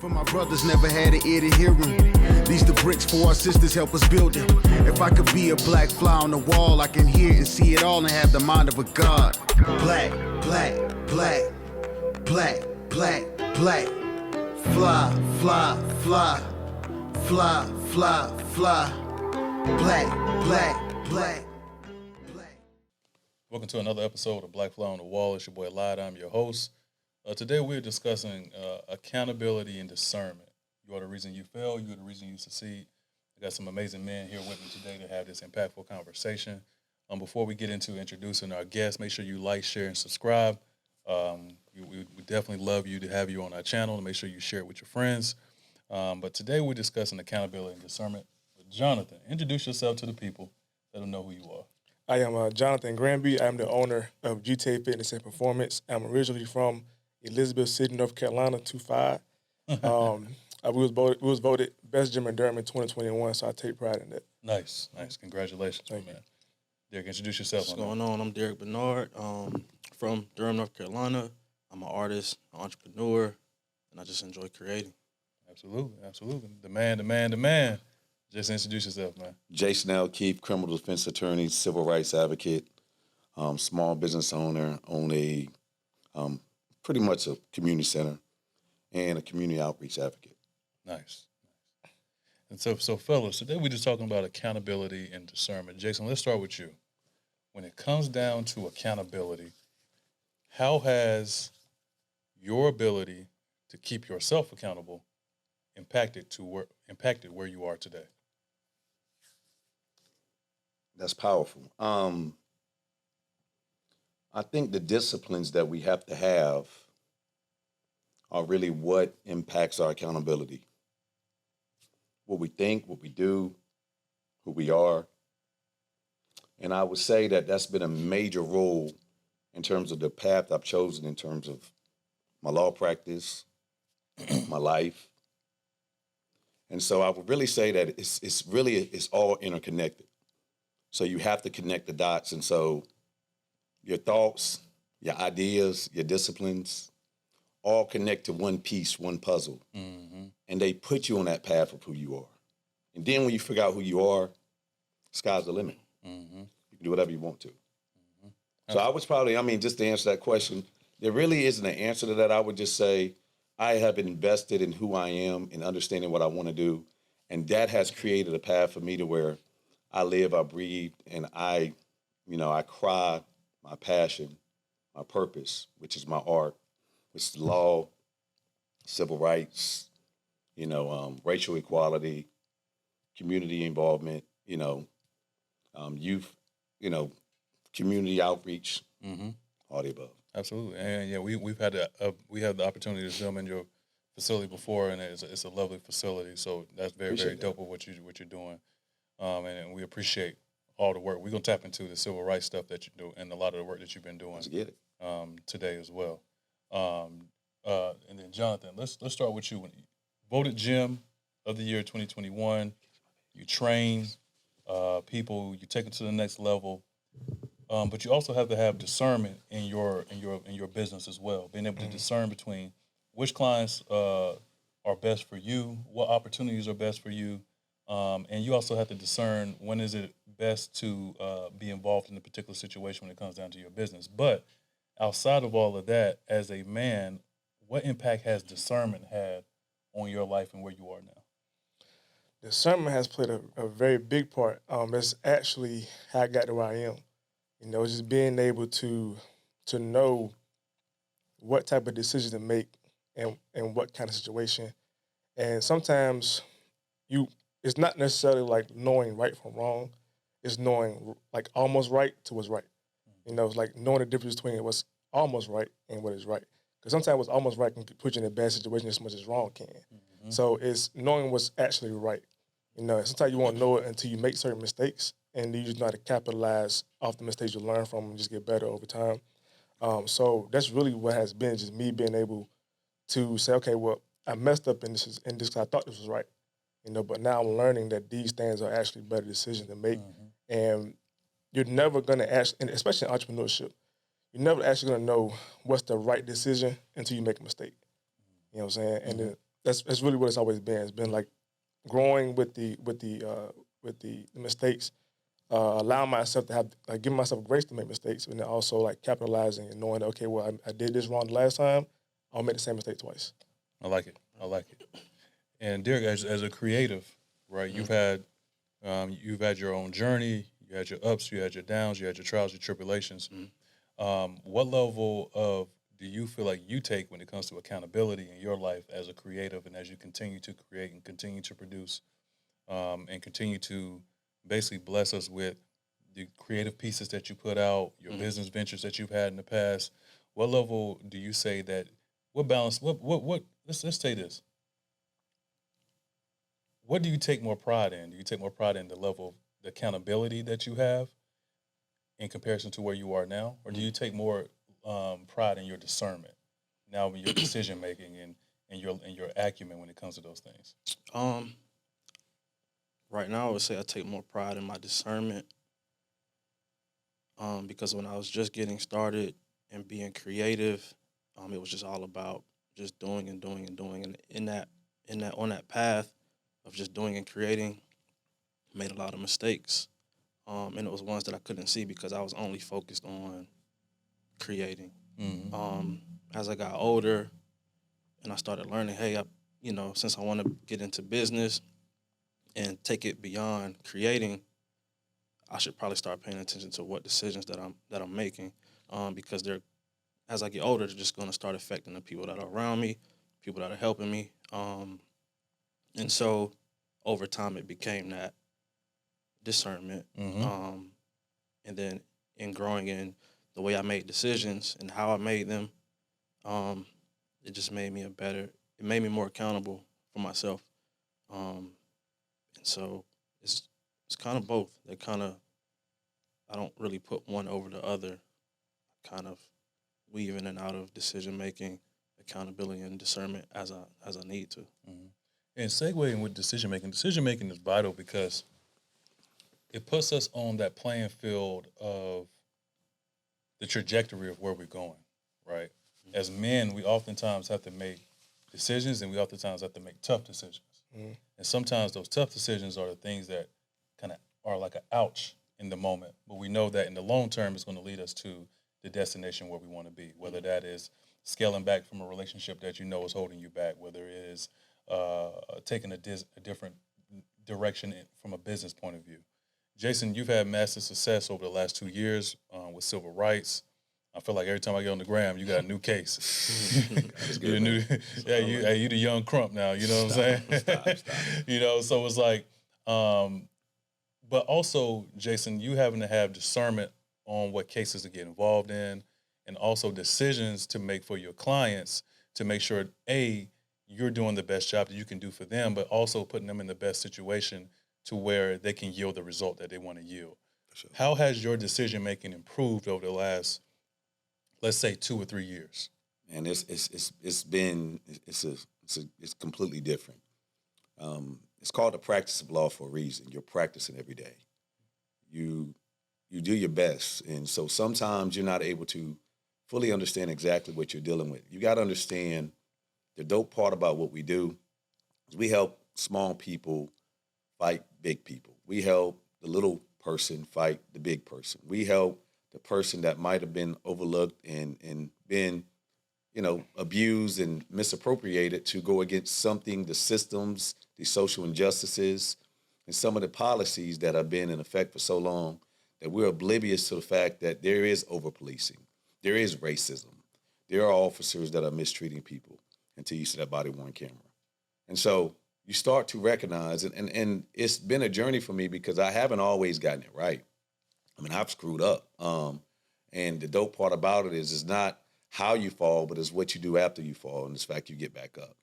For my brothers never had an ear to hear them. These the bricks for our sisters help us build them. If I could be a black fly on the wall, I can hear and see it all and have the mind of a god. Black, black, black, black, black, black. Fly, fly, fly, fly, fly, fly. Black, black, black, black. Welcome to another episode of Black Fly on the Wall. It's your boy Lide. I'm your host. Today we're discussing accountability and discernment. You are the reason you fail. You are the reason you succeed. I got some amazing men here with me today to have this impactful conversation. Before we get into introducing our guests, make sure you like, share, and subscribe. We definitely love you to have you on our channel. Make sure you share it with your friends. But today we're discussing accountability and discernment with Jonathan. Introduce yourself to the people. Let them know who you are. I am Jonathan Gramby. I'm the owner of GTA Fitness and Performance. I'm originally from Elizabeth City, North Carolina, 25. We was voted best gym in Durham in 2021, so I take pride in that. Nice. Congratulations, man. Derrick, introduce yourself. What's going on? I'm Derrick Barnard, from Durham, North Carolina. I'm an artist, an entrepreneur, and I just enjoy creating. Absolutely. The man. Just introduce yourself, man. 𝐄𝐦𝐚𝐢𝐥, criminal defense attorney, civil rights advocate, small business owner, own a pretty much a community center and a community outreach advocate. Nice. And so fellas, today we're just talking about accountability and discernment. Jason, let's start with you. When it comes down to accountability, how has your ability to keep yourself accountable impacted where you are today? That's powerful. I think the disciplines that we have to have are really what impacts our accountability. What we think, what we do, who we are. And I would say that that's been a major role in terms of the path I've chosen in terms of my law practice, my life. And so I would really say that it's all interconnected. So you have to connect the dots. And so your thoughts, your ideas, your disciplines, all connect to one piece, one puzzle. Mm-hmm. And they put you on that path of who you are. And then when you figure out who you are, sky's the limit. Mm-hmm. You can do whatever you want to. Mm-hmm. So I was just to answer that question, there really isn't an answer to that. I would just say I have invested in who I am and understanding what I want to do. And that has created a path for me to where I live, I breathe, and I cry my passion, my purpose, which is my art, which is law, civil rights, racial equality, community involvement, youth, community outreach, all the above. Absolutely, and we have the opportunity to film in your facility before, and it's a lovely facility. So that's very dope of what you're doing, and we appreciate all the work. We're gonna tap into the civil rights stuff that you do and a lot of the work that you've been doing. Let's get it today as well. And then Jonathan, let's start with you. When you voted Gym of the Year 2021, you train people, you take them to the next level. But you also have to have discernment in your business as well, being able to discern between which clients are best for you, what opportunities are best for you, and you also have to discern when is it best to be involved in a particular situation when it comes down to your business. But outside of all of that, as a man, what impact has discernment had on your life and where you are now? Discernment has played a very big part. It's actually how I got to where I am. Just being able to know what type of decision to make and what kind of situation. And sometimes it's not necessarily like knowing right from wrong. It's knowing like almost right to what's right. It's like knowing the difference between what's almost right and what is right. Because sometimes what's almost right can put you in a bad situation as much as wrong can. Mm-hmm. So it's knowing what's actually right. Sometimes you won't know it until you make certain mistakes, and you just know how to capitalize off the mistakes you learn from and just get better over time. So that's really what has been, just me being able to say, okay, well, I messed up in this because I thought this was right. But now I'm learning that these things are actually better decisions to make. Mm-hmm. And you're never going to and especially in entrepreneurship, you're never actually going to know what's the right decision until you make a mistake. You know what I'm saying? And then that's really what it's always been. It's been like growing with the mistakes, allowing myself to have, like, giving myself grace to make mistakes, and then also like capitalizing and knowing, okay, well, I did this wrong the last time, I'll make the same mistake twice. I like it. And Derrick, as a creative, right? You've had your own journey. You had your ups, you had your downs, you had your trials, your tribulations. What level of do you feel like you take when it comes to accountability in your life as a creative, and as you continue to create and continue to produce, and continue to basically bless us with the creative pieces that you put out, your business ventures that you've had in the past? What level do you say that? What balance? What? Let's say this. What do you take more pride in? Do you take more pride in the level of the accountability that you have in comparison to where you are now, or do you take more pride in your discernment now, in your decision making and your acumen when it comes to those things? Right now, I would say I take more pride in my discernment, because when I was just getting started and being creative, it was just all about just doing and doing and doing, and on that path of just doing and creating, made a lot of mistakes, and it was ones that I couldn't see because I was only focused on creating. As I got older, and I started learning, hey, since I want to get into business and take it beyond creating, I should probably start paying attention to what decisions that I'm making, because as I get older, they're just going to start affecting the people that are around me, people that are helping me, and so over time it became that discernment, and then in growing in the way I made decisions and how I made them, it just made me it made me more accountable for myself, and so it's kind of both. I don't really put one over the other. I kind of weave in and out of decision making, accountability, and discernment as I need to. And segueing with decision making is vital because it puts us on that playing field of the trajectory of where we're going, right? As men, we oftentimes have to make decisions, and we oftentimes have to make tough decisions. And sometimes those tough decisions are the things that kind of are like an ouch in the moment, but we know that in the long term it's going to lead us to the destination where we want to be, whether that is scaling back from a relationship that you know is holding you back, whether it is taking a different direction from a business point of view. Jason, you've had massive success over the last 2 years with civil rights. I feel like every time I get on the gram, you got a new case. You're new, you the young Crump now. You know what I'm saying? Stop. So it's like, but also, Jason, you having to have discernment on what cases to get involved in, and also decisions to make for your clients to make sure, A, you're doing the best job that you can do for them, but also putting them in the best situation to where they can yield the result that they want to yield. Sure. How has your decision making improved over the last, let's say, 2 or 3 years? And it's completely different. It's called the practice of law for a reason. You're practicing every day. You do your best, and so sometimes you're not able to fully understand exactly what you're dealing with. You got to understand the dope part about what we do is we help small people fight big people. We help the little person fight the big person. We help the person that might have been overlooked and been, abused and misappropriated to go against something, the systems, the social injustices, and some of the policies that have been in effect for so long that we're oblivious to the fact that there is over-policing, there is racism, there are officers that are mistreating people until you see that body-worn camera. And so you start to recognize, and it's been a journey for me because I haven't always gotten it right. I mean, I've screwed up. And the dope part about it is it's not how you fall, but it's what you do after you fall, and it's the fact you get back up.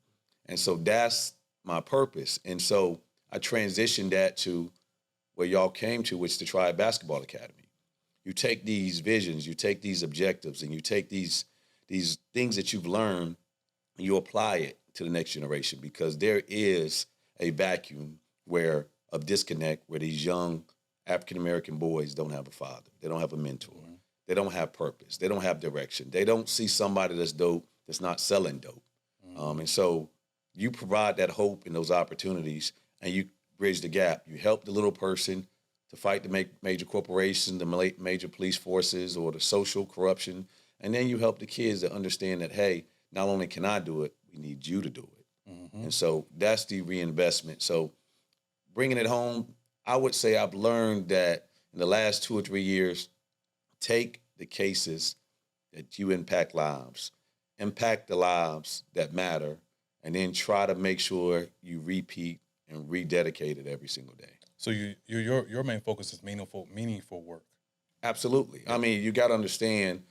And so that's my purpose. And so I transitioned that to where y'all came to, which is the Tribe Basketball Academy. You take these visions, you take these objectives, and you take these things that you've learned, and you apply it to the next generation, because there is a vacuum of disconnect where these young African-American boys don't have a father. They don't have a mentor. They don't have purpose. They don't have direction. They don't see somebody that's dope that's not selling dope. And so you provide that hope and those opportunities, and you bridge the gap. You help the little person to fight the major corporations, the major police forces, or the social corruption, and then you help the kids to understand that, hey, not only can I do it, we need you to do it. Mm-hmm. And so that's the reinvestment. So bringing it home, I would say I've learned that in the last 2 or 3 years, take the cases that you impact lives, impact the lives that matter, and then try to make sure you repeat and rededicate it every single day. So your main focus is meaningful work. Absolutely. I mean, you got to understand,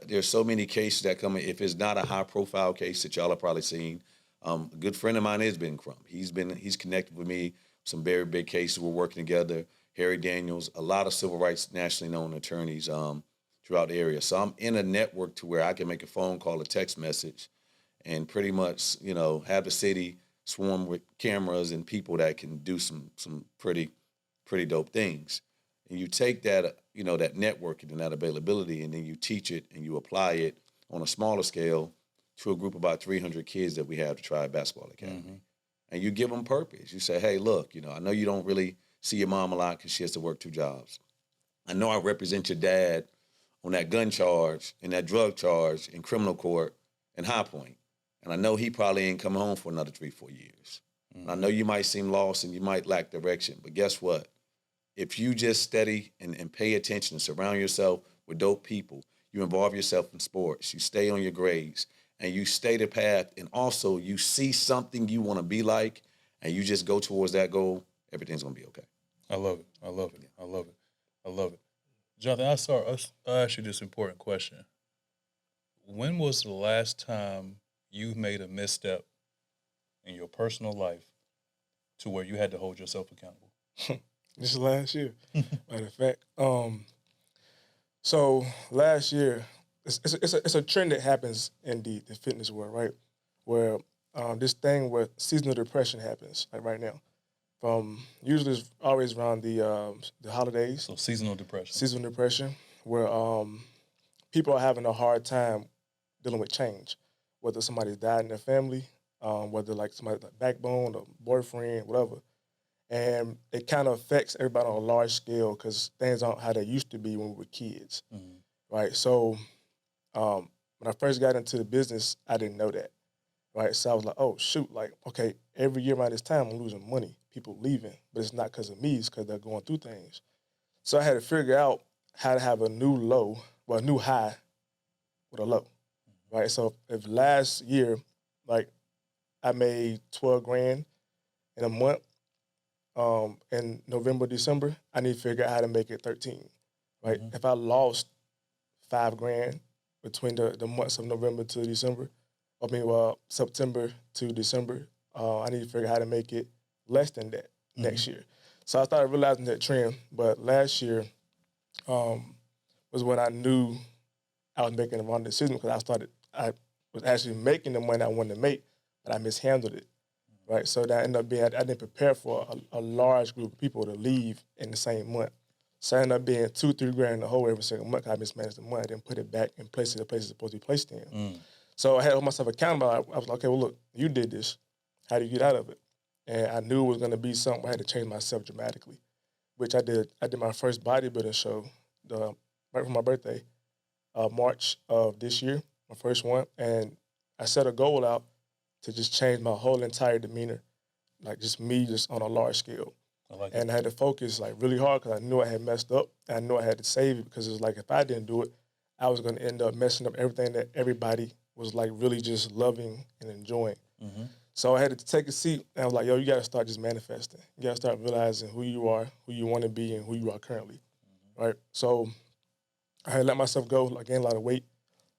there's so many cases that come in. If it's not a high-profile case that y'all have probably seen, a good friend of mine is Ben Crump. He's connected with me. Some very big cases. We're working together. Harry Daniels, a lot of civil rights nationally known attorneys throughout the area. So I'm in a network to where I can make a phone call, a text message, and pretty much, have the city swarm with cameras and people that can do some pretty dope things. And you take that, that networking and that availability, and then you teach it and you apply it on a smaller scale to a group of about 300 kids that we have to Tribe Basketball Academy. Mm-hmm. And you give them purpose. You say, hey, look, I know you don't really see your mom a lot because she has to work 2 jobs. I know I represent your dad on that gun charge and that drug charge in criminal court in High Point. And I know he probably ain't come home for another 3-4 years. Mm-hmm. I know you might seem lost and you might lack direction, but guess what? If you just study and pay attention and surround yourself with dope people, you involve yourself in sports, you stay on your grades, and you stay the path, and also you see something you want to be like, and you just go towards that goal, everything's going to be okay. I love it. I love it. I love it. I love it. Jonathan, I'll ask you this important question. When was the last time you made a misstep in your personal life to where you had to hold yourself accountable? This is last year, matter of fact. So last year, it's a trend that happens in the fitness world, right? Where this thing where seasonal depression happens, like right now. Usually it's always around the holidays. So seasonal depression. Seasonal depression, where people are having a hard time dealing with change, whether somebody's died in their family, whether like somebody's like backbone or boyfriend, whatever. And it kind of affects everybody on a large scale because things aren't how they used to be when we were kids, right? So when I first got into the business, I didn't know that, right? So I was like, oh, shoot, like, okay, every year around this time, I'm losing money, people leaving, but it's not because of me, it's because they're going through things. So I had to figure out how to have a new high with a low, right? So if last year, like, I made $12,000 in a month, in November, December, I need to figure out how to make it 13, right? Mm-hmm. If I lost $5,000 between the months of November to December, September to December, I need to figure out how to make it less than that next year. So I started realizing that trend, but last year was when I knew I was making the wrong decision because I was actually making the money I wanted to make, but I mishandled it. Right, so that ended up being, I didn't prepare for a large group of people to leave in the same month. So I ended up being $2-3 in the hole every single month. I mismanaged the money, I didn't put it back in place to the place it's supposed to be placed in. So I had to hold myself accountable. I was like, okay, well, look, you did this. How do you get out of it? And I knew it was going to be something where I had to change myself dramatically, which I did. I did my first bodybuilding show right for my birthday, March of this year, my first one. And I set a goal out to just change my whole entire demeanor, like just me just on a large scale. I had to focus like really hard because I knew I had messed up. And I knew I had to save it because it was like if I didn't do it, I was going to end up messing up everything that everybody was like really just loving and enjoying. Mm-hmm. So I had to take a seat and I was like, yo, you got to start just manifesting. You got to start realizing who you are, who you want to be, and who you are currently, right? So I had to let myself go, like gain a lot of weight.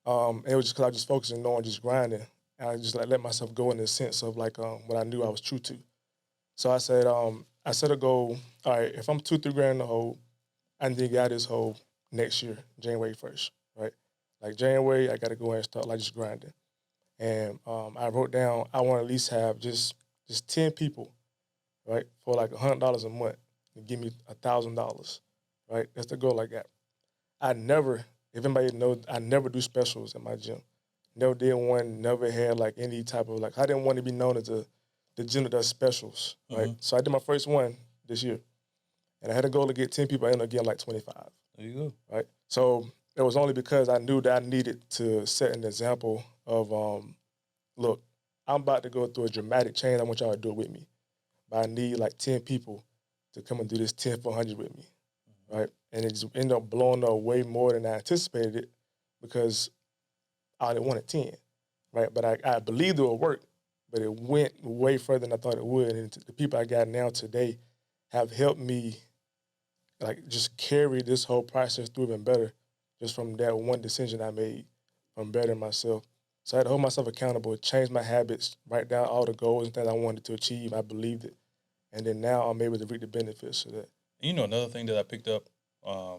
And it was just because I was just focusing on just grinding. And I just like let myself go in the sense of like what I knew I was true to. So I said, I set a goal. All right, if I'm $2-3 in the hole, I need to get out of this hole next year, January 1st, right? Like January, I got to go and start like just grinding. And I wrote down I want to at least have just 10 people, right, for like $100 a month to give me $1,000, right? That's the goal I got. If anybody knows, I never do specials at my gym. never did one, never had like any type of like, I didn't want to be known as the gender does specials, right? So I did my first one this year, and I had a goal to get 10 people. I ended up getting like 25. There you go. Right? So it was only because I knew that I needed to set an example of, look, I'm about to go through a dramatic change. I want y'all to do it with me. But I need like 10 people to come and do this 10 for 100 with me, right? And it just ended up blowing up way more than I anticipated it because I only wanted 10, right? But I believed it would work, but it went way further than I thought it would. And the people I got now today have helped me like just carry this whole process through even better just from that one decision I made from bettering myself. So I had to hold myself accountable, change my habits, write down all the goals and things I wanted to achieve. I believed it. And then now I'm able to reap the benefits of that. You know, another thing that I picked up, the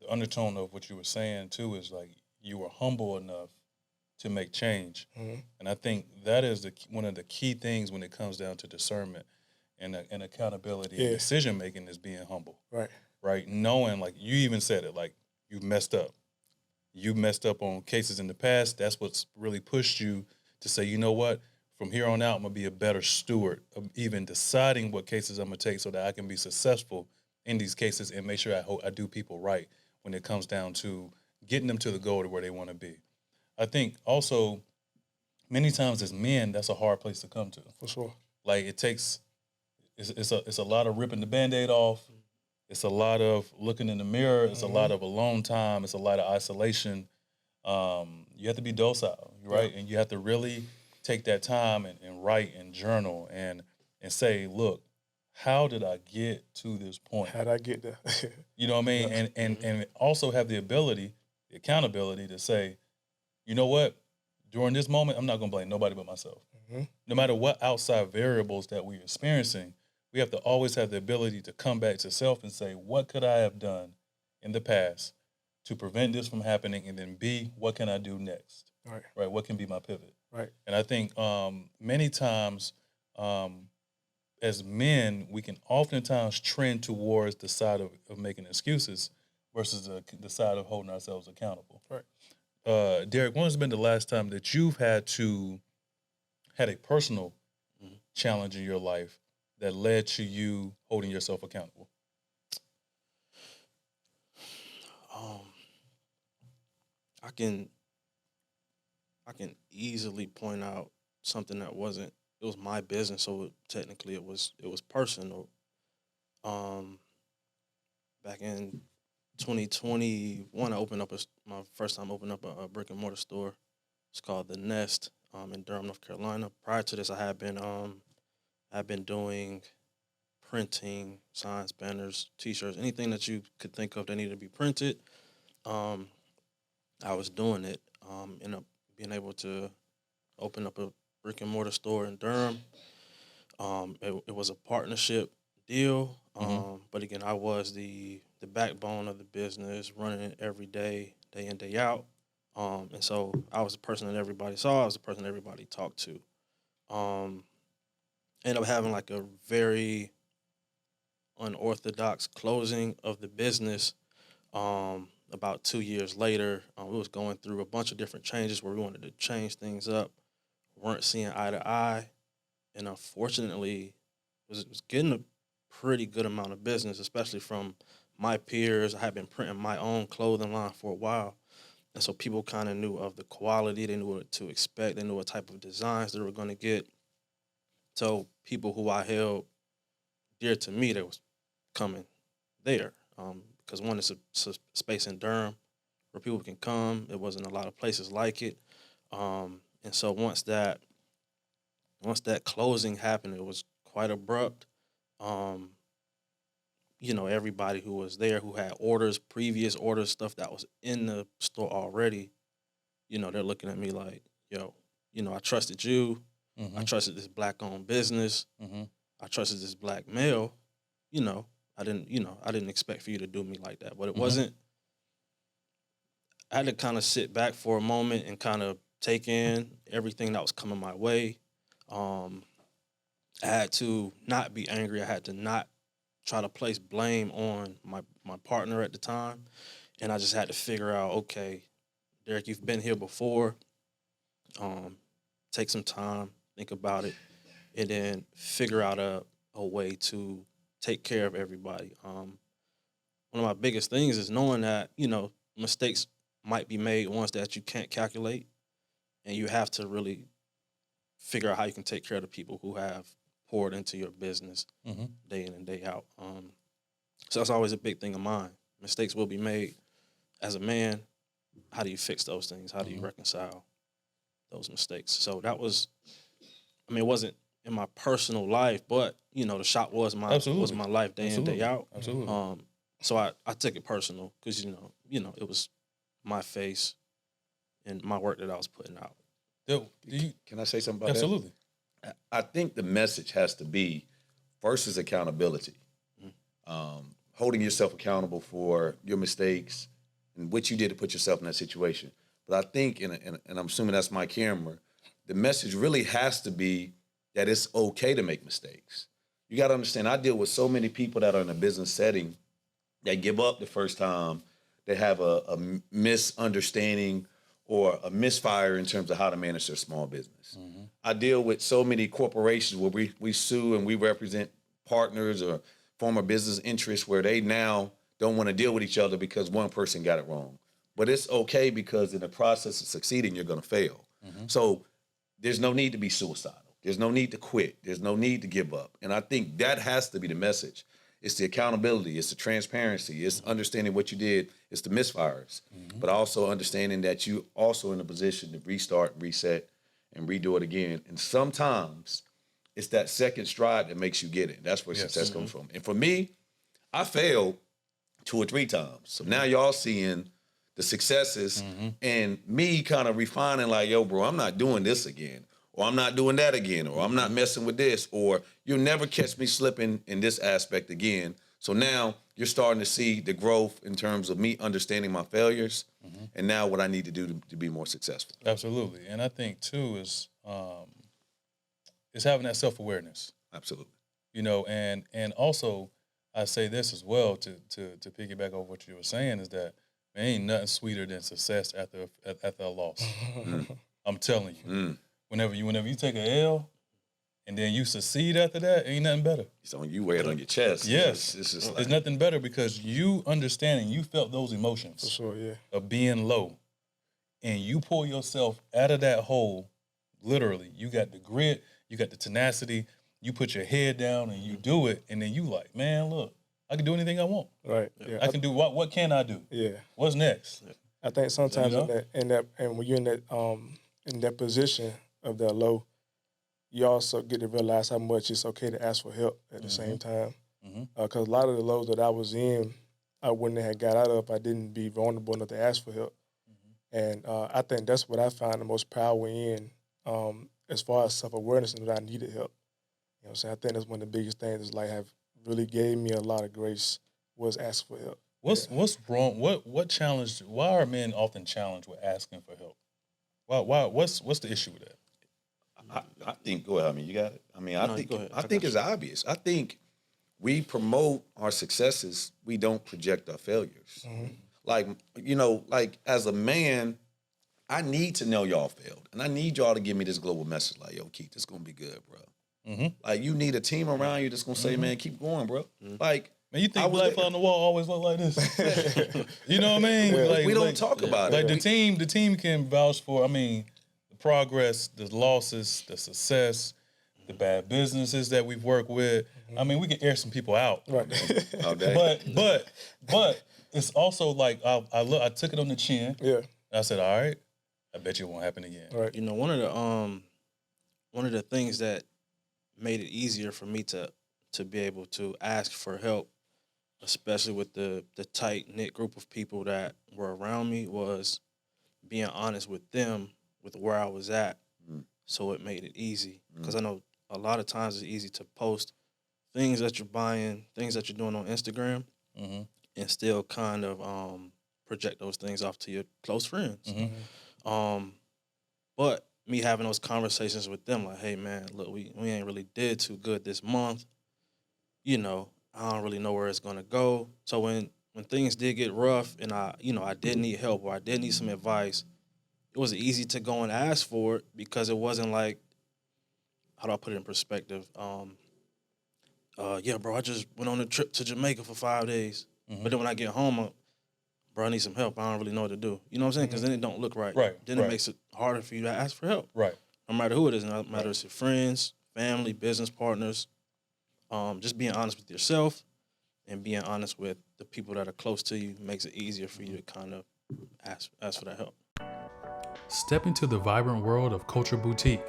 undertone of what you were saying too is like you were humble enough to make change. And I think that is one of the key things when it comes down to discernment and accountability and decision making is being humble. Right? Knowing, like you even said it, like you messed up. You messed up on cases in the past. That's what's really pushed you to say, you know what? From here on out, I'm going to be a better steward of even deciding what cases I'm going to take so that I can be successful in these cases and make sure I do people right when it comes down to getting them to the goal to where they want to be. I think also many times as men, that's a hard place to come to. For sure. Like it's a lot of ripping the Band-Aid off. It's a lot of looking in the mirror. It's a lot of alone time. It's a lot of isolation. You have to be docile, right? And you have to really take that time and write and journal and say, look, how did I get to this point? How did I get there? You know what I mean? And also have the ability, the accountability to say, you know what? During this moment, I'm not going to blame nobody but myself. No matter what outside variables that we're experiencing, we have to always have the ability to come back to self and say, what could I have done in the past to prevent this from happening? And then B, what can I do next? Right? What can be my pivot? Right. And I think many times as men, we can oftentimes trend towards the side of making excuses versus the side of holding ourselves accountable. Right. Derrick, when has been the last time that you've had a personal challenge in your life that led to you holding yourself accountable? I can easily point out something that wasn't. It was my business, so technically it was personal. Back in 2021, I opened up my first time opening up a brick and mortar store. It's called The Nest in Durham, North Carolina. Prior to this, I had been doing printing, signs, banners, T-shirts, anything that you could think of that needed to be printed. I was doing it. Ended up being able to open up a brick and mortar store in Durham. It was a partnership deal, but again, I was the backbone of the business, running it every day, day in, day out. And so I was the person that everybody saw. I was the person that everybody talked to. Ended up having like a very unorthodox closing of the business. About 2 years later, we was going through a bunch of different changes where we wanted to change things up, weren't seeing eye to eye, and unfortunately was getting a pretty good amount of business, especially from my peers. I had been printing my own clothing line for a while, and so people kind of knew of the quality. They knew what to expect. They knew what type of designs they were going to get. So people who I held dear to me, they was coming there. Because one, it's a space in Durham where people can come. There wasn't a lot of places like it. And so once that closing happened, it was quite abrupt. Everybody who was there, who had previous orders, stuff that was in the store already, they're looking at me like, yo, I trusted you. I trusted this black-owned business. I trusted this black male. I didn't expect for you to do me like that. But it wasn't. I had to kind of sit back for a moment and kind of take in everything that was coming my way. I had to not be angry. I had to not try to place blame on my partner at the time. And I just had to figure out, okay, Derrick, you've been here before. Take some time, think about it, and then figure out a way to take care of everybody. One of my biggest things is knowing that, mistakes might be made, ones that you can't calculate, and you have to really figure out how you can take care of the people who have poured into your business day in and day out. So that's always a big thing of mine. Mistakes will be made. As a man, how do you fix those things? How do you reconcile those mistakes? So that was, it wasn't in my personal life, but, the shop was my life day in, day out. Absolutely. So I took it personal because, it was my face and my work that I was putting out. Can I say something about Absolutely. that? I think the message has to be, first is accountability. Holding yourself accountable for your mistakes and what you did to put yourself in that situation. But I think, and I'm assuming that's my camera, the message really has to be that it's okay to make mistakes. You got to understand, I deal with so many people that are in a business setting that give up the first time, they have a misunderstanding or a misfire in terms of how to manage their small business. I deal with so many corporations where we sue and we represent partners or former business interests where they now don't want to deal with each other because one person got it wrong. But it's okay because in the process of succeeding, you're going to fail. So there's no need to be suicidal. There's no need to quit. There's no need to give up. And I think that has to be the message. It's the accountability. It's the transparency. It's understanding what you did. It's the misfires. But also understanding that you also in a position to restart, reset, and redo it again. And sometimes it's that second stride that makes you get it. That's where success comes from. And for me, I failed 2 or 3 times. So now y'all seeing the successes and me kind of refining like, yo, bro, I'm not doing this again. Or I'm not doing that again. Or I'm not messing with this. Or you'll never catch me slipping in this aspect again. So now you're starting to see the growth in terms of me understanding my failures and now what I need to do to be more successful. Absolutely. And I think, too, is having that self-awareness. Absolutely. And also I say this as well to piggyback on what you were saying is that there ain't nothing sweeter than success after a loss. I'm telling you. Whenever you take an L and then you succeed after that, ain't nothing better. So you wear it on your chest. Yes. It's just like, there's nothing better because you understand and you felt those emotions For sure, yeah. of being low. And you pull yourself out of that hole, literally. You got the grit, you got the tenacity, you put your head down and you do it, and then you like, man, look, I can do anything I want. Right. Yeah. I can do what can I do? Yeah. What's next? I think sometimes and when you're in that position of that low, you also get to realize how much it's okay to ask for help at the same time. Because a lot of the lows that I was in, I wouldn't have got out of if I didn't be vulnerable enough to ask for help. And I think that's what I found the most power in as far as self-awareness and that I needed help. You know what I'm saying? I think that's one of the biggest things is like have really gave me a lot of grace was asking for help. What's wrong? What challenged? Why are men often challenged with asking for help? Why? What's the issue with that? I think, go ahead. I mean, you got it. I mean, I think it's obvious. I think we promote our successes. We don't project our failures. Like, like as a man, I need to know y'all failed. And I need y'all to give me this global message like, yo, Keith, this going to be good, bro. Like, you need a team around you that's going to say, man, keep going, bro. Like, man, you think black fly on the wall always look like this? You know what I mean? Well, like, we don't talk about it. Like the team can vouch for, the progress, the losses, the success, the bad businesses that we've worked with. I mean, we can air some people out. Right. All day. But it's also like I took it on the chin. Yeah. I said, all right, I bet you it won't happen again. Right. One of the things that made it easier for me to be able to ask for help, especially with the tight-knit group of people that were around me, was being honest with them with where I was at. So it made it easy. Because I know a lot of times it's easy to post things that you're buying, things that you're doing on Instagram, and still kind of project those things off to your close friends. But me having those conversations with them, like, hey, man, look, we ain't really did too good this month. I don't really know where it's going to go. So when things did get rough and I did need help or I did need some advice, it was easy to go and ask for it because it wasn't like, how do I put it in perspective? Yeah, bro, I just went on a trip to Jamaica for 5 days. But then when I get home, bro, I need some help. I don't really know what to do. You know what I'm saying? Because then it don't look right. Then it makes it harder for you to ask for help. Right. No matter who it is, no matter if it's your friends, family, business partners, just being honest with yourself and being honest with the people that are close to you makes it easier for you to kind of ask for that help. Step into the vibrant world of 𝐄𝐻ەր Boutique,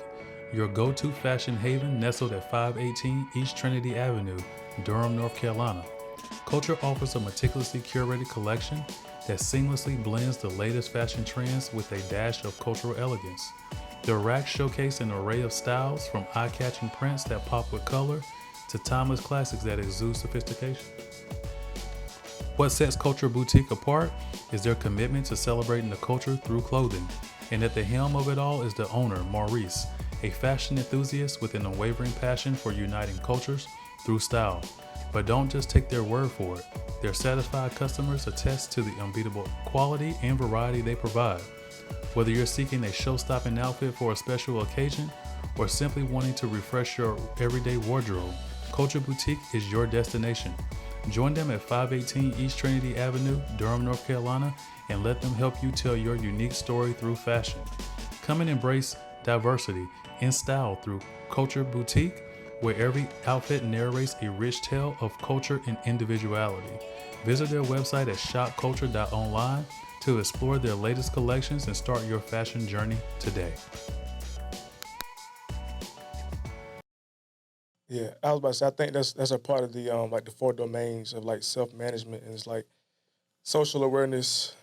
your go-to fashion haven nestled at 518 East Trinity Avenue, Durham, North Carolina. 𝐄𝐻ەр offers a meticulously curated collection that seamlessly blends the latest fashion trends with a dash of cultural elegance. Their racks showcase an array of styles from eye-catching prints that pop with color to timeless classics that exude sophistication. What sets 𝐄𝐻ەr Boutique apart is their commitment to celebrating the culture through clothing. And at the helm of it all is the owner, Maurice, a fashion enthusiast with an unwavering passion for uniting cultures through style. But don't just take their word for it. Their satisfied customers attest to the unbeatable quality and variety they provide. Whether you're seeking a show-stopping outfit for a special occasion or simply wanting to refresh your everyday wardrobe, 𝐄𝐻ەr Boutique is your destination. Join them at 518 East Trinity Avenue, Durham, North Carolina, and let them help you tell your unique story through fashion. Come and embrace diversity in style through 𝐄𝐻ەr Boutique, where every outfit narrates a rich tale of culture and individuality. Visit their website at shopkulture.online to explore their latest collections and start your fashion journey today. Yeah, I was about to say, I think that's a part of the like the 4 domains of like self-management, and it's like social awareness,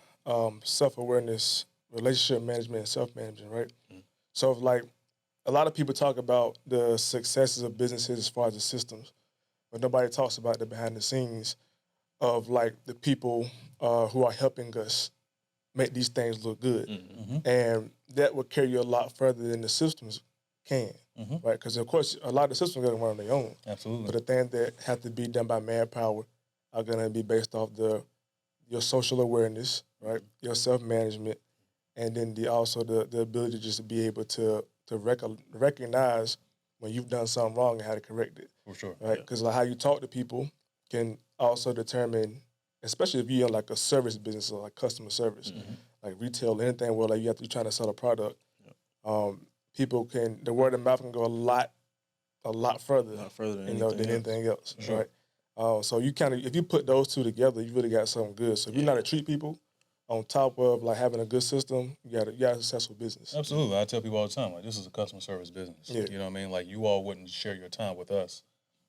self-awareness, relationship management, and self-management, right? So if, like, a lot of people talk about the successes of businesses as far as the systems, but nobody talks about the behind the scenes of like the people who are helping us make these things look good. And that will carry you a lot further than the systems can, right? Because of course, a lot of the systems are going to run on their own. Absolutely. But the things that have to be done by manpower are going to be based off your social awareness, right? Your self-management, and then also the ability just to be able to recognize when you've done something wrong and how to correct it. For sure. Right? Because like how you talk to people can also determine, especially if you're in like a service business or like customer service, like retail, anything where like you're trying to sell a product. People can, the word of mouth can go a lot further, than anything else, right? So you kind of, if you put those two together, you really got something good. So if you know how to treat people on top of like having a good system, you got a successful business. Absolutely. I tell people all the time, like, this is a customer service business. Yeah. You know what I mean? Like, you all wouldn't share your time with us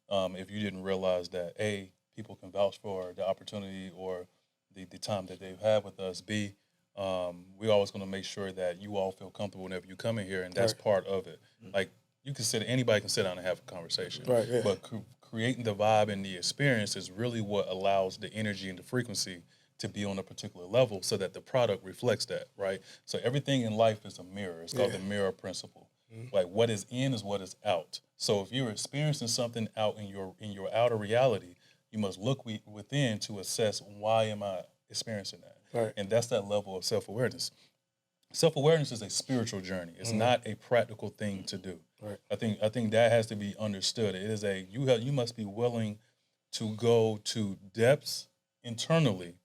if you didn't realize that, A, people can vouch for the opportunity or the time that they've had with us. B, we're always going to make sure that you all feel comfortable whenever you come in here, and that's part of it. Like, anybody can sit down and have a conversation. Right, yeah. But creating the vibe and the experience is really what allows the energy and the frequency to be on a particular level so that the product reflects that, right? So everything in life is a mirror. It's called the mirror principle. Like, what is in is what is out. So if you're experiencing something out in your outer reality, you must look within to assess, why am I experiencing that? Right. And that's that level of self-awareness. Self-awareness is a spiritual journey. It's not a practical thing to do. Right. I think that has to be understood. It is you must be willing to go to depths internally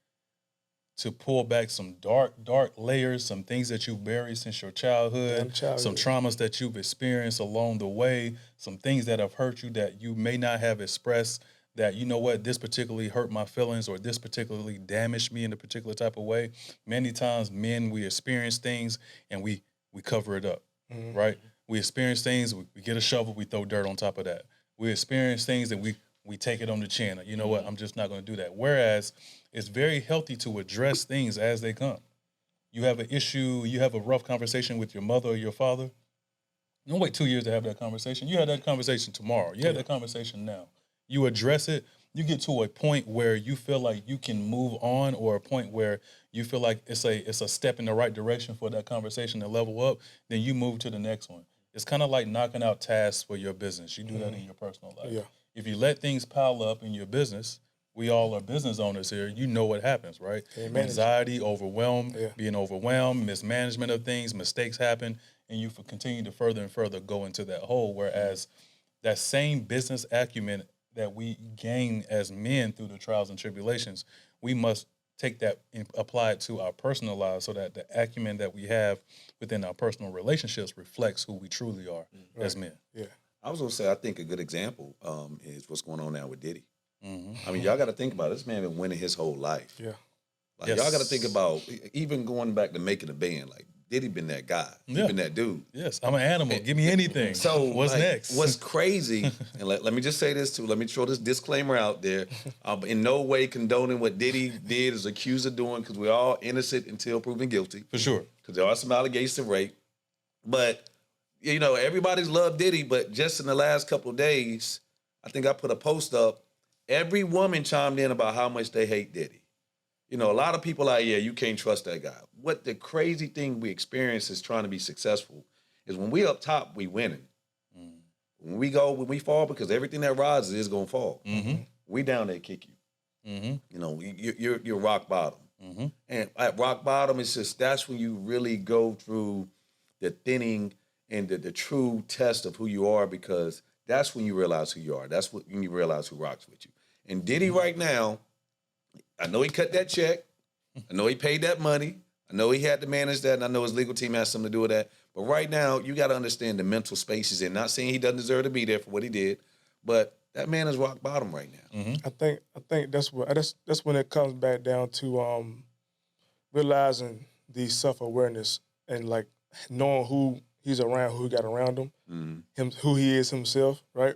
to pull back some dark layers, some things that you've buried since your childhood, some traumas that you've experienced along the way, some things that have hurt you that you may not have expressed, that, you know what, this particularly hurt my feelings, or this particularly damaged me in a particular type of way. Many times, men, we experience things and we cover it up, right? We experience things, we get a shovel, we throw dirt on top of that. We experience things and we take it on the chin. You know what, I'm just not going to do that. Whereas it's very healthy to address things as they come. You have an issue, you have a rough conversation with your mother or your father. Don't wait 2 years to have that conversation. You had that conversation tomorrow. You have that conversation now. You address it, you get to a point where you feel like you can move on, or a point where you feel like it's a step in the right direction for that conversation to level up, then you move to the next one. It's kind of like knocking out tasks for your business. You do that in your personal life. Yeah. If you let things pile up in your business, we all are business owners here. You know what happens, right? Anxiety, overwhelmed, being overwhelmed, mismanagement of things, mistakes happen, and you continue to further and further go into that hole. Whereas that same business acumen that we gain as men through the trials and tribulations, we must take that and apply it to our personal lives so that the acumen that we have within our personal relationships reflects who we truly are as men. Yeah. I was going to say, I think a good example is what's going on now with Diddy. I mean, y'all got to think about it. This man been winning his whole life. Yeah. Like, y'all got to think about, even going back to making a band, like, Diddy been that guy. He been that dude. Yes, I'm an animal. Give me anything. So what's like, next? What's crazy, and let me just say this too. Let me throw this disclaimer out there. I'm in no way condoning what Diddy did, is accused of doing, because we're all innocent until proven guilty. For sure. Because there are some allegations of rape. But, you know, everybody's loved Diddy, but just in the last couple of days, I think I put a post up. Every woman chimed in about how much they hate Diddy. You know, a lot of people are, you can't trust that guy. What the crazy thing we experience is trying to be successful is when we up top, we winning. When we fall, because everything that rises is going to fall. We down there kick you. You know, you're rock bottom. And at rock bottom, it's just, that's when you really go through the thinning and the true test of who you are, because that's when you realize who you are. That's when you realize who rocks with you. And Diddy right now, I know he cut that check. I know he paid that money. I know he had to manage that, and I know his legal team has something to do with that. But right now, you got to understand the mental space he's in. Not saying he doesn't deserve to be there for what he did, but that man is rock bottom right now. I think that's when it comes back down to realizing the self-awareness and like knowing who he's around, who he got around him, who he is himself, right?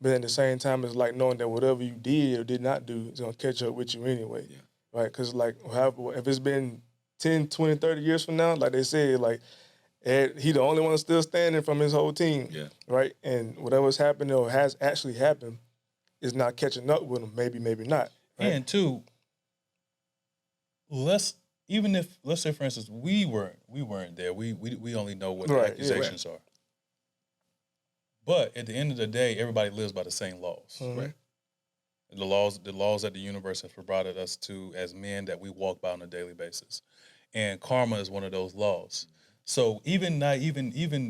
But at the same time, it's like knowing that whatever you did or did not do is going to catch up with you anyway, right? Because like, if it's been 10, 20, 30 years from now, like they said, like, he the only one still standing from his whole team, right? And whatever's happened or has actually happened is not catching up with him, maybe not. Right? And two, let's say, for instance, we weren't there. We only know what the accusations are. But at the end of the day, everybody lives by the same laws, right? The laws that the universe has provided us to as men that we walk by on a daily basis, and karma is one of those laws. So even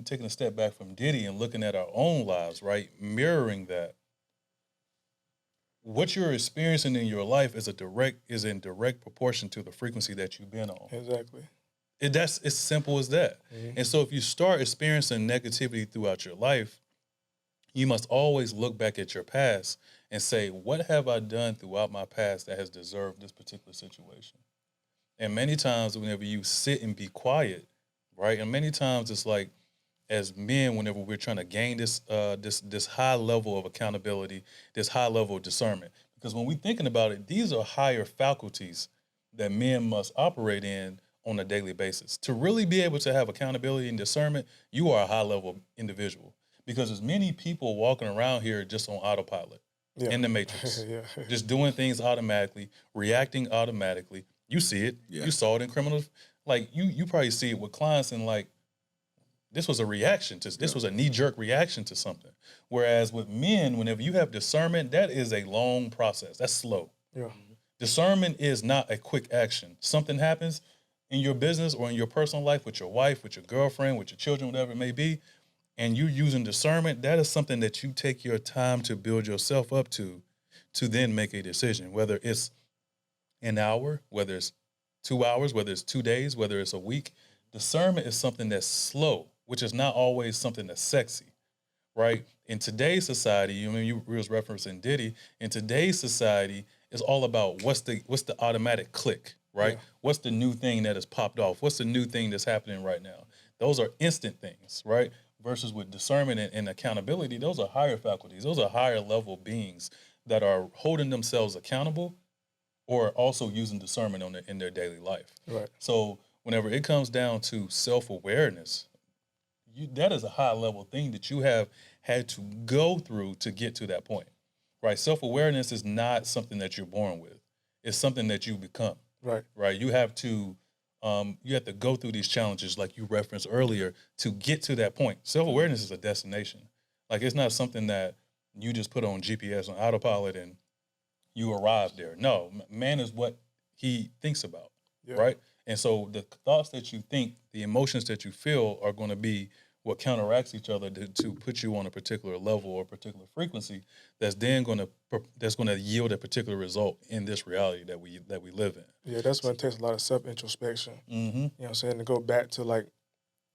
taking a step back from Diddy and looking at our own lives, right, mirroring that, what you're experiencing in your life is in direct proportion to the frequency that you've been on. Exactly. That's as simple as that. And so if you start experiencing negativity throughout your life, you must always look back at your past and say, what have I done throughout my past that has deserved this particular situation? And many times whenever you sit and be quiet, right? And many times it's like, as men, whenever we're trying to gain this high level of accountability, this high level of discernment, because when we're thinking about it, these are higher faculties that men must operate in on a daily basis. To really be able to have accountability and discernment, you are a high level individual. Because there's many people walking around here just on autopilot, in the matrix, just doing things automatically, reacting automatically. You see it. You saw it in criminal. Like, you probably see it with clients, and like, this was a reaction to, this was a knee-jerk reaction to something. Whereas with men, whenever you have discernment, that is a long process. That's slow. Discernment is not a quick action. Something happens in your business or in your personal life with your wife, with your girlfriend, with your children, whatever it may be, and you're using discernment, that is something that you take your time to build yourself up to then make a decision, whether it's an hour, whether it's 2 hours, whether it's 2 days, whether it's a week. Discernment is something that's slow, which is not always something that's sexy, right? In today's society, you was referencing Diddy, in today's society, it's all about what's the automatic click, right? What's the new thing that has popped off? What's the new thing that's happening right now? Those are instant things, right? Versus with discernment and accountability, those are higher faculties. Those are higher level beings that are holding themselves accountable or also using discernment in their daily life. Right. So whenever it comes down to self-awareness, that is a high level thing that you have had to go through to get to that point, right? Self-awareness is not something that you're born with. It's something that you become, right? You have to go through these challenges like you referenced earlier to get to that point. Self-awareness is a destination. Like, it's not something that you just put on GPS on autopilot and you arrive there. No, man is what he thinks about, Yeah. right? And so the thoughts that you think, the emotions that you feel are going to be what counteracts each other to put you on a particular level or a particular frequency that's then going to yield a particular result in this reality that we live in. Yeah, that's when it takes a lot of self-introspection. Mm-hmm. You know what I'm saying? To go back to like,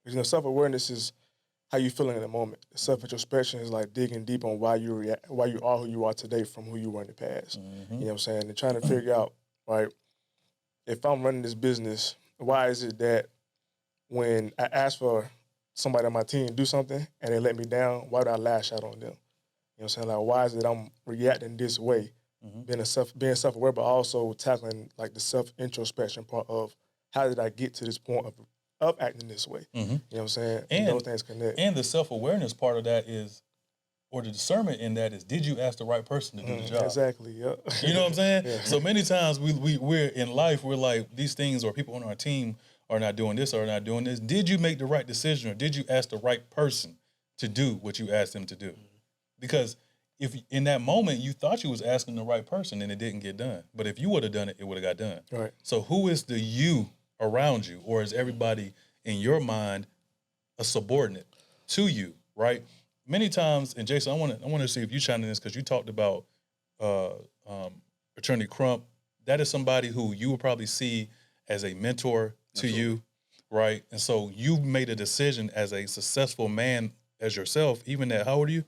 you know, self-awareness is how you feeling in the moment. Self-introspection is like digging deep on why you are who you are today from who you were in the past. Mm-hmm. You know what I'm saying? And trying to figure out, right, if I'm running this business, why is it that when I ask for somebody on my team to do something and they let me down, why would I lash out on them? You know what I'm saying? Like, why is it I'm reacting this way? Mm-hmm. Being self-aware, but also tackling like the self-introspection part of how did I get to this point of acting this way? Mm-hmm. You know what I'm saying? And those things connect. And the self-awareness part of that is, or the discernment in that is, did you ask the right person to do the job? Exactly, yeah. You know what I'm saying? Yeah. So many times we're in life, we're like, these things or people on our team are not doing this or not doing this. Did you make the right decision or did you ask the right person to do what you asked them to do? Because if in that moment you thought you was asking the right person and it didn't get done. But if you would have done it, it would have got done. Right. So who is the you around you? Or is everybody in your mind a subordinate to you, right? Many times, and Jason, I want to see if you chime in this because you talked about Attorney Crump. That is somebody who you would probably see as a mentor to you, right? And so you made a decision as a successful man as yourself, even at, how old are you?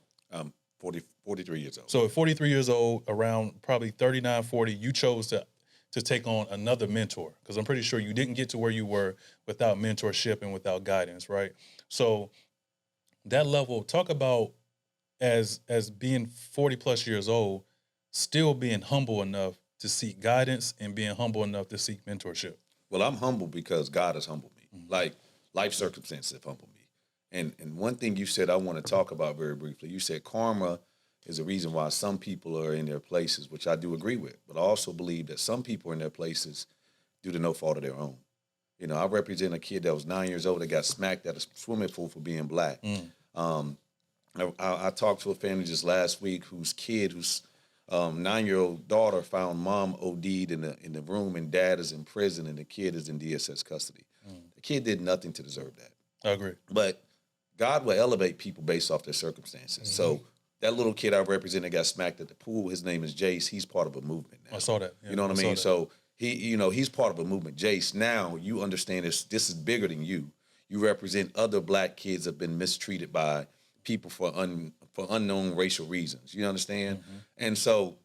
43 years old. So at 43 years old, around probably 39, 40, you chose to take on another mentor because I'm pretty sure you didn't get to where you were without mentorship and without guidance, right? So that level, talk about as being 40 plus years old, still being humble enough to seek guidance and being humble enough to seek mentorship. Well, I'm humble because God has humbled me. Mm-hmm. Like life circumstances have humbled me. And one thing you said I want to talk about very briefly, you said karma is the reason why some people are in their places, which I do agree with. But I also believe that some people are in their places due to no fault of their own. You know, I represent a kid that was 9 years old that got smacked at a swimming pool for being black. I talked to a family just last week whose 9-year-old daughter found mom OD'd in the room and dad is in prison and the kid is in DSS custody. The kid did nothing to deserve that. I agree. But God will elevate people based off their circumstances. Mm-hmm. So that little kid I represented got smacked at the pool. His name is Jace. He's part of a movement now. I saw that. Yeah, you know what I mean? So he's part of a movement. Jace, now you understand this is bigger than you. You represent other black kids that have been mistreated by people for unknown racial reasons. You understand? Mm-hmm. And so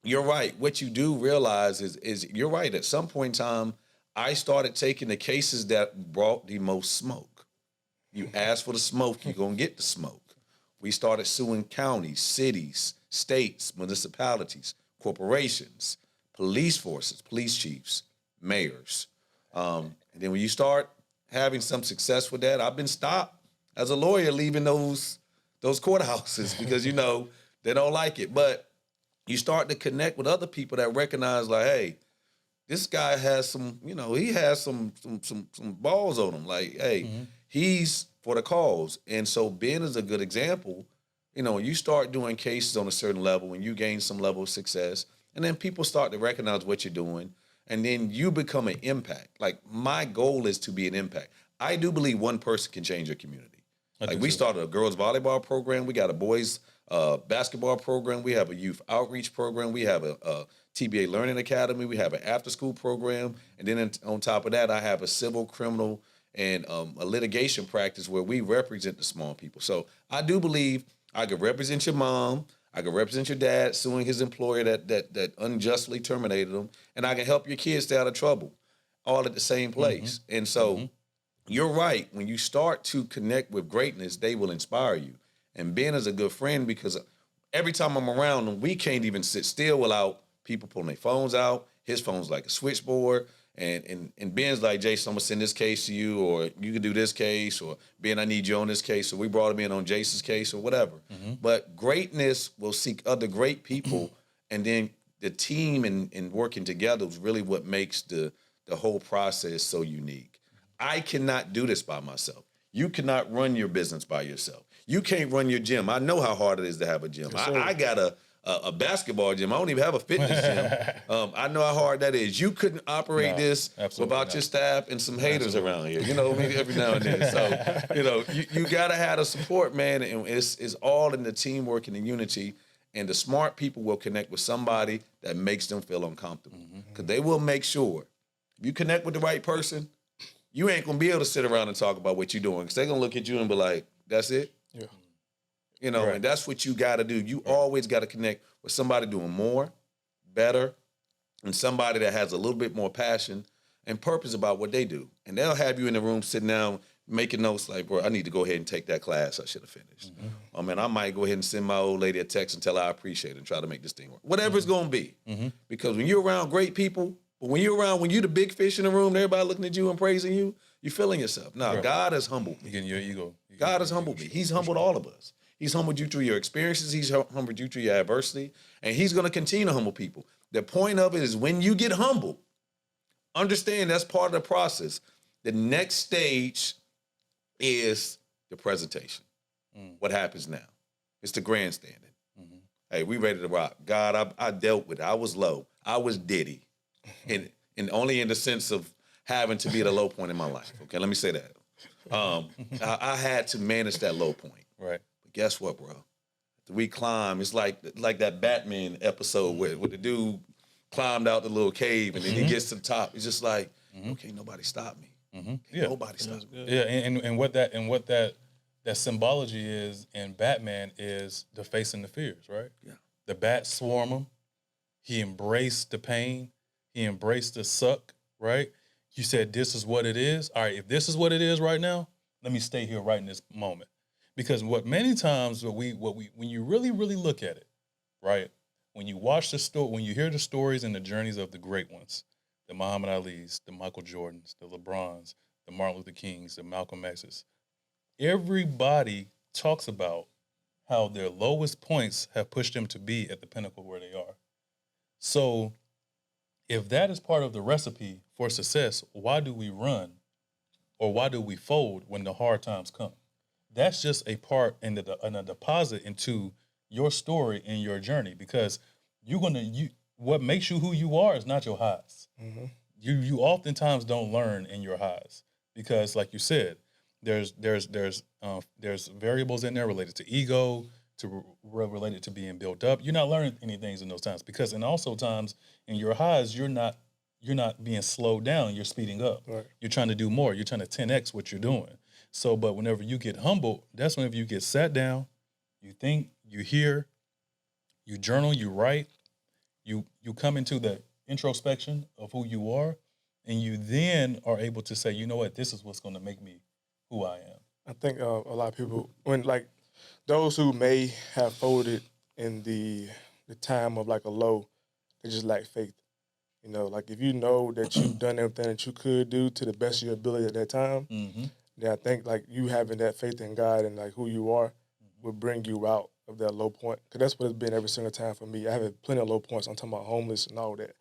you're right. What you do realize is you're right. At some point in time, I started taking the cases that brought the most smoke. You ask for the smoke, you're going to get the smoke. We started suing counties, cities, states, municipalities, corporations, police forces, police chiefs, mayors. And then when you start having some success with that, I've been stopped as a lawyer leaving those courthouses because, you know, they don't like it. But you start to connect with other people that recognize, like, hey, this guy has some, you know, he has some balls on him. Like, hey, he's for the cause. And so Ben is a good example. You know, when you start doing cases on a certain level, when you gain some level of success, and then people start to recognize what you're doing, and then you become an impact. Like, my goal is to be an impact. I do believe one person can change your community. Like, we started a girls volleyball program. We got a boys basketball program. We have a youth outreach program. We have a TBA Learning Academy. We have an after-school program. And then on top of that, I have a civil, criminal, and a litigation practice where we represent the small people. So I do believe I could represent your mom. I could represent your dad suing his employer that unjustly terminated him. And I can help your kids stay out of trouble, all at the same place. And so you're right. When you start to connect with greatness, they will inspire you. And Ben is a good friend because every time I'm around him, we can't even sit still without people pulling their phones out. His phone's like a switchboard. And Ben's like, Jason, I'm going to send this case to you, or you can do this case, or Ben, I need you on this case. So we brought him in on Jason's case or whatever. But greatness will seek other great people. And then the team and working together is really what makes the whole process so unique. I cannot do this by myself. You cannot run your business by yourself. You can't run your gym. I know how hard it is to have a gym. Yes, I got a basketball gym. I don't even have a fitness gym. I know how hard that is. You couldn't operate this without your staff and some haters around here. You know, maybe every now and then. So, you know, you gotta have the support, man. And it's all in the teamwork and the unity. And the smart people will connect with somebody that makes them feel uncomfortable. Because they will make sure if you connect with the right person, you ain't gonna be able to sit around and talk about what you're doing. Because they're gonna look at you and be like, that's it? Yeah. You know, and that's what you got to do. You always got to connect with somebody doing more, better, and somebody that has a little bit more passion and purpose about what they do. And they'll have you in the room sitting down making notes like, bro, I need to go ahead and take that class I should have finished. And I might go ahead and send my old lady a text and tell her I appreciate it and try to make this thing work. Whatever it's going to be. Because when you're around great people, when you're the big fish in the room, everybody looking at you and praising you, you're feeling yourself. Now, God has humbled me. You're getting your ego. God has humbled me. He's humbled all of us. He's humbled you through your experiences. He's humbled you through your adversity. And he's going to continue to humble people. The point of it is when you get humbled, understand that's part of the process. The next stage is the presentation. What happens now? It's the grandstanding. Hey, we ready to rock. God, I dealt with it. I was low. I was Diddy. And only in the sense of having to be at a low point in my life. Okay, let me say that. I had to manage that low point. Right. Guess what, bro? We climb. It's like that Batman episode where the dude climbed out the little cave and then he gets to the top. It's just like, okay, nobody stopped me. Nobody stopped me. Yeah, and what that symbology is in Batman is the facing the fears, right? Yeah. The bat swarm him. He embraced the pain. He embraced the suck, right? You said this is what it is. All right, if this is what it is right now, let me stay here right in this moment. Because many times when you really look at it, right? When you watch the story, when you hear the stories and the journeys of the great ones, the Muhammad Ali's, the Michael Jordans, the LeBrons, the Martin Luther Kings, the Malcolm X's, everybody talks about how their lowest points have pushed them to be at the pinnacle where they are. So if that is part of the recipe for success, why do we run or why do we fold when the hard times come? That's just a part and a deposit into your story and your journey, because what makes you who you are is not your highs. You oftentimes don't learn in your highs because, like you said, there's variables in there related to ego, related to being built up. You're not learning any things in those times because, and also times in your highs, you're not being slowed down. You're speeding up. Right. You're trying to do more. You're trying to 10x what you're doing. So, but whenever you get humbled, that's whenever you get sat down, you think, you hear, you journal, you write, you come into the introspection of who you are, and you then are able to say, you know what, this is what's going to make me who I am. I think a lot of people, when like those who may have folded in the time of like a low, they just lack faith. You know, like if you know that you've done everything that you could do to the best of your ability at that time, then I think like you having that faith in God and like who you are will bring you out of that low point. Because that's what it's been every single time for me. I have plenty of low points. I'm talking about homeless and all that.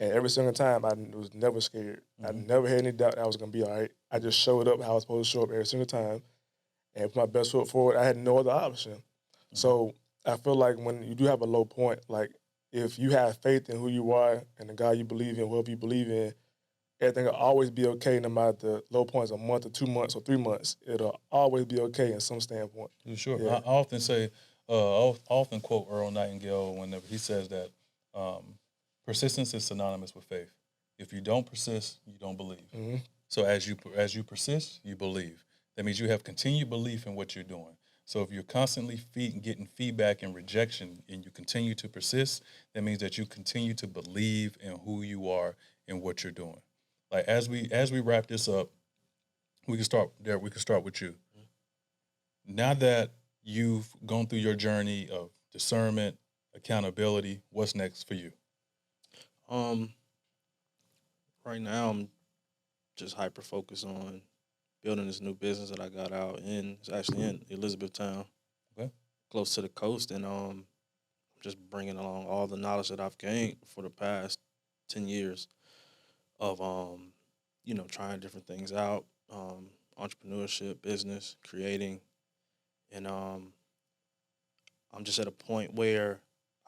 And every single time I was never scared. I never had any doubt that I was going to be all right. I just showed up how I was supposed to show up every single time and put my best foot forward. I had no other option. So I feel like when you do have a low point, like if you have faith in who you are and the God you believe in, whoever you believe in, everything will always be okay no matter the low points, a month or 2 months or 3 months. It'll always be okay in some standpoint. Sure. Yeah. I often say, I often quote Earl Nightingale whenever he says that persistence is synonymous with faith. If you don't persist, you don't believe. So as you persist, you believe. That means you have continued belief in what you're doing. So if you're constantly getting feedback and rejection and you continue to persist, that means that you continue to believe in who you are and what you're doing. Like as we wrap this up, we can start there. We can start with you. Now that you've gone through your journey of discernment, accountability, what's next for you? Right now I'm just hyper focused on building this new business that I got out in. It's actually in Elizabethtown, close to the coast, and I'm just bringing along all the knowledge that I've gained for the past 10 years of trying different things out, entrepreneurship, business, creating, and I'm just at a point where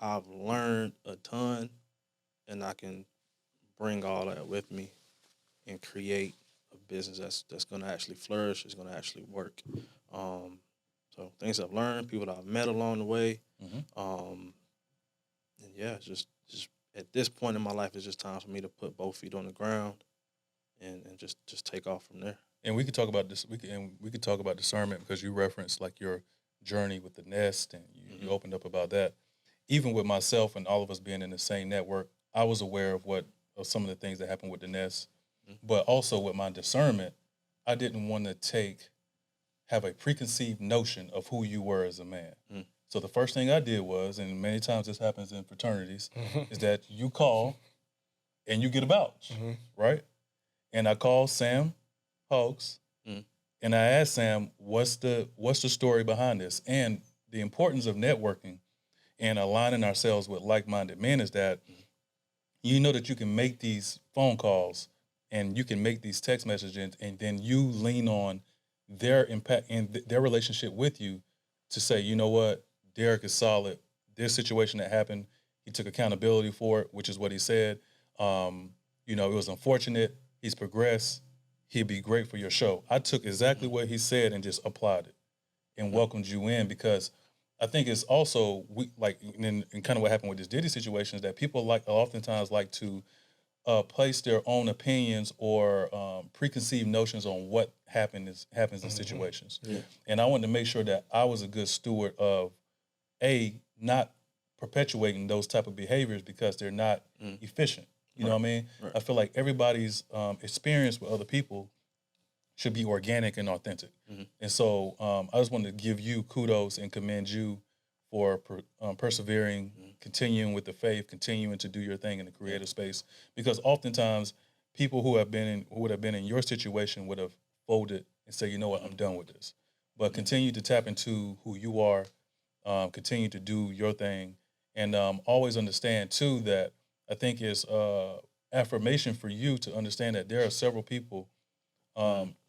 I've learned a ton, and I can bring all that with me and create a business that's going to actually flourish, is going to actually work. So things I've learned, people that I've met along the way, and yeah, it's just at this point in my life, it's just time for me to put both feet on the ground and just take off from there. And we could talk about this. We could talk about discernment, because you referenced like your journey with the nest, and you opened up about that. Even with myself and all of us being in the same network, I was aware of some of the things that happened with the nest, but also with my discernment, I didn't want to have a preconceived notion of who you were as a man. So the first thing I did was, and many times this happens in fraternities, is that you call and you get a vouch, right? And I called Sam Hogs, and I asked Sam, what's the story behind this? And the importance of networking and aligning ourselves with like-minded men is that you know that you can make these phone calls and you can make these text messages, and then you lean on their impact and their relationship with you to say, you know what, Derrick is solid. This situation that happened, he took accountability for it, which is what he said. It was unfortunate. He's progressed. He'd be great for your show. I took exactly what he said and just applied it and welcomed you in, because I think it's also and kind of what happened with this Diddy situation is that people oftentimes like to place their own opinions or preconceived notions on what happens in situations. Yeah. And I wanted to make sure that I was a good steward of not perpetuating those type of behaviors because they're not efficient. You know what I mean? Right. I feel like everybody's experience with other people should be organic and authentic. And so I just wanted to give you kudos and commend you for persevering, continuing with the faith, continuing to do your thing in the creative space. Because oftentimes people who would have been in your situation would have folded and say, you know what, I'm done with this. But continue to tap into who you are, continue to do your thing, and always understand too that I think it's affirmation for you to understand that there are several people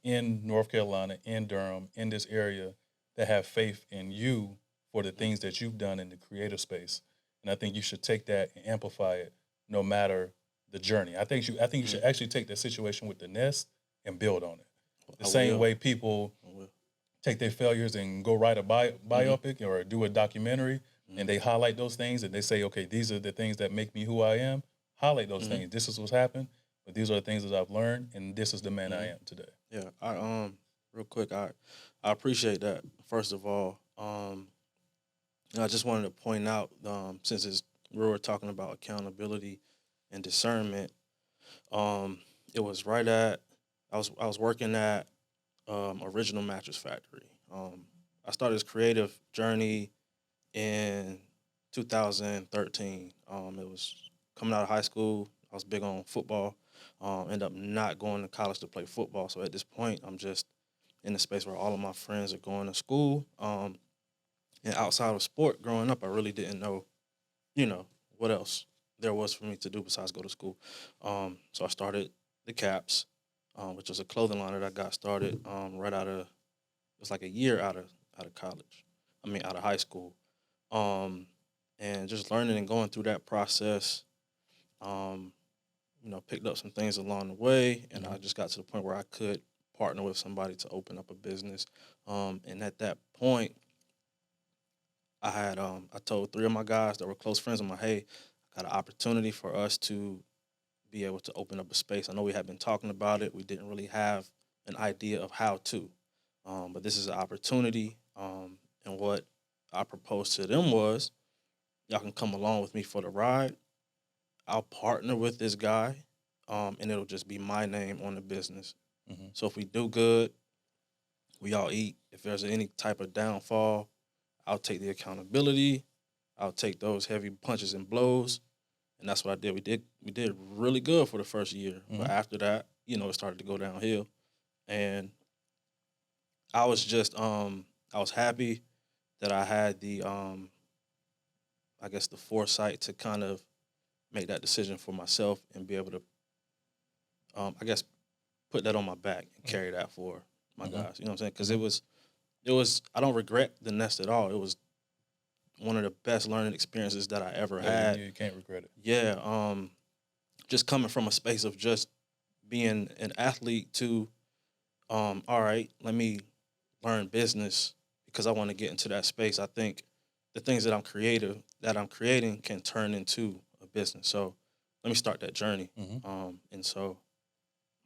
in North Carolina, in Durham, in this area that have faith in you for the things that you've done in the creative space. And I think you should take that and amplify it no matter the journey. I think you should actually take that situation with the nest and build on it. The same way people take their failures and go write a biopic or do a documentary, and they highlight those things and they say, okay, these are the things that make me who I am. Highlight those things. This is what's happened, but these are the things that I've learned, and this is the man I am today. Yeah, I real quick, I appreciate that. First of all, I just wanted to point out, since we were talking about accountability and discernment, it was right at I was working at Original Mattress Factory. I started this creative journey in 2013. It was coming out of high school. I was big on football. Ended up not going to college to play football. So at this point, I'm just in the space where all of my friends are going to school. And outside of sport, growing up, I really didn't know, what else there was for me to do besides go to school. So I started the Caps, which was a clothing line that I got started right out of, it was like a year out of out of high school. And just learning and going through that process, picked up some things along the way, and I just got to the point where I could partner with somebody to open up a business. And at that point, I told 3 of my guys that were close friends of mine, hey, I got an opportunity for us to be able to open up a space. I know we had been talking about it. We didn't really have an idea of how to, but this is an opportunity. And what I proposed to them was, y'all can come along with me for the ride. I'll partner with this guy, and it'll just be my name on the business. So if we do good, we all eat. If there's any type of downfall, I'll take the accountability. I'll take those heavy punches and blows. And that's what I did. We did really good for the first year. But after that, it started to go downhill. And I was just, I was happy that I had the, the foresight to kind of make that decision for myself and be able to, put that on my back and carry that for my guys. You know what I'm saying? Because it was, I don't regret the nest at all. It was one of the best learning experiences that I ever Yeah, had. you can't regret it. Yeah, just coming from a space of just being an athlete to, all right, let me learn business because I want to get into that space. I think the things that I'm creating can turn into a business. So let me start that journey. And so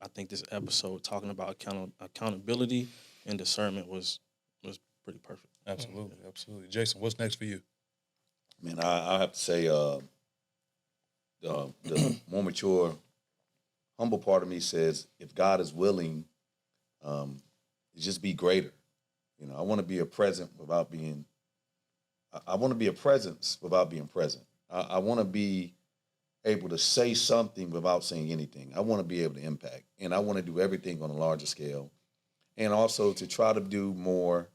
I think this episode talking about accountability and discernment was pretty perfect. Absolutely, absolutely. Jason, what's next for you? Man, I have to say, the more mature, humble part of me says, if God is willing, just be greater. You know, I want to be a present without being. I want to be a presence without being present. I want to be able to say something without saying anything. I want to be able to impact, and I want to do everything on a larger scale, and also to try to do more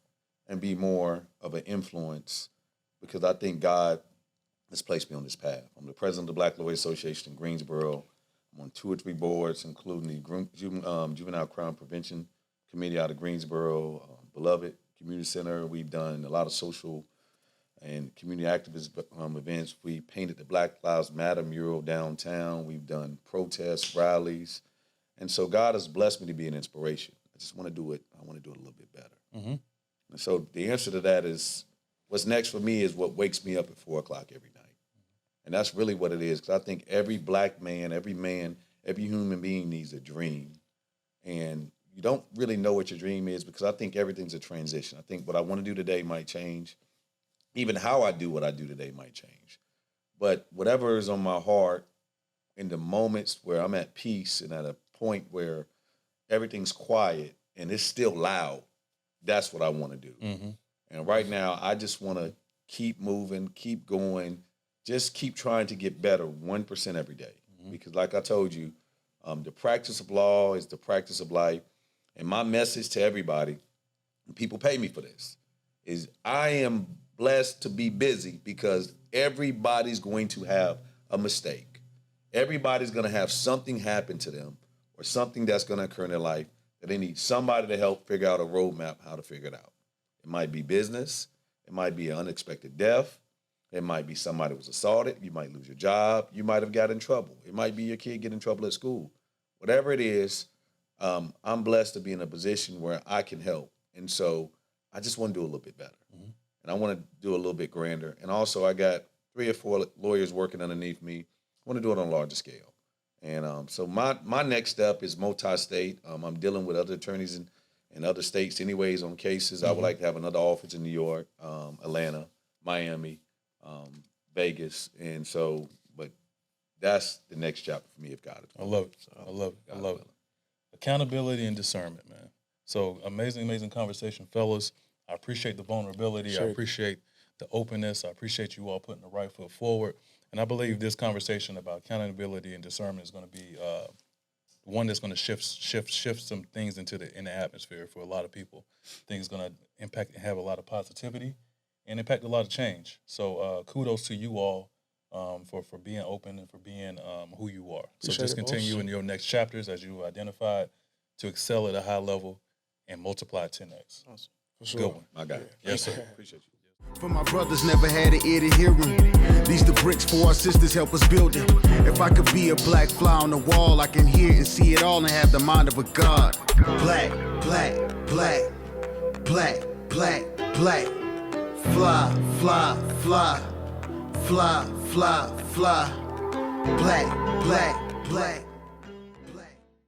and be more of an influence, because I think God has placed me on this path. I'm the president of the Black Lawyers Association in Greensboro. I'm on 2 or 3 boards, including the Juvenile Crime Prevention Committee out of Greensboro, Beloved Community Center. We've done a lot of social and community activist events. We painted the Black Lives Matter mural downtown. We've done protests, rallies. And so God has blessed me to be an inspiration. I just want to do it. I want to do it a little bit better. And so the answer to that is, what's next for me is what wakes me up at 4 o'clock every night. And that's really what it is, because I think every black man, every human being needs a dream. And you don't really know what your dream is, because I think everything's a transition. I think what I want to do today might change. Even how I do what I do today might change. But whatever is on my heart, in the moments where I'm at peace and at a point where everything's quiet and it's still loud, that's what I want to do. And right now, I just want to keep moving, keep going, just keep trying to get better 1% every day. Because like I told you, the practice of law is the practice of life. And my message to everybody, and people pay me for this, is I am blessed to be busy, because everybody's going to have a mistake. Everybody's going to have something happen to them, or something that's going to occur in their life that they need somebody to help figure out a roadmap how to figure it out. It might be business. It might be an unexpected death. It might be somebody was assaulted. You might lose your job. You might have got in trouble. It might be your kid get in trouble at school. Whatever it is, I'm blessed to be in a position where I can help. And so I just want to do a little bit better. And I want to do a little bit grander. And also I got 3 or 4 lawyers working underneath me. I want to do it on a larger scale. And so my next step is multi-state. I'm dealing with other attorneys in other states anyways on cases. I would like to have another office in New York, Atlanta, Miami, Vegas. And so, but that's the next chapter for me, if God is. I love it. I love it. I love it. Accountability and discernment, man. So amazing conversation, fellas. I appreciate the vulnerability. Sure. I appreciate the openness. I appreciate you all putting the right foot forward. And I believe this conversation about accountability and discernment is going to be one that's going to shift some things in the atmosphere for a lot of people. Things going to impact and have a lot of positivity and impact a lot of change. So kudos to you all for being open and for being who you are. So Appreciate just it, boss. continue in your next chapters as you identified to excel at a high level and multiply 10x. Awesome. For sure. Good one. I got it. Yes, sir. Appreciate you. For my brothers never had an ear to hear 'em. These the bricks for our sisters help us build it. If I could be a black fly on the wall, I can hear and see it all and have the mind of a god. Black, black, black, black, black, black. Fly, fly, fly, fly, fly, fly. Black, black, black.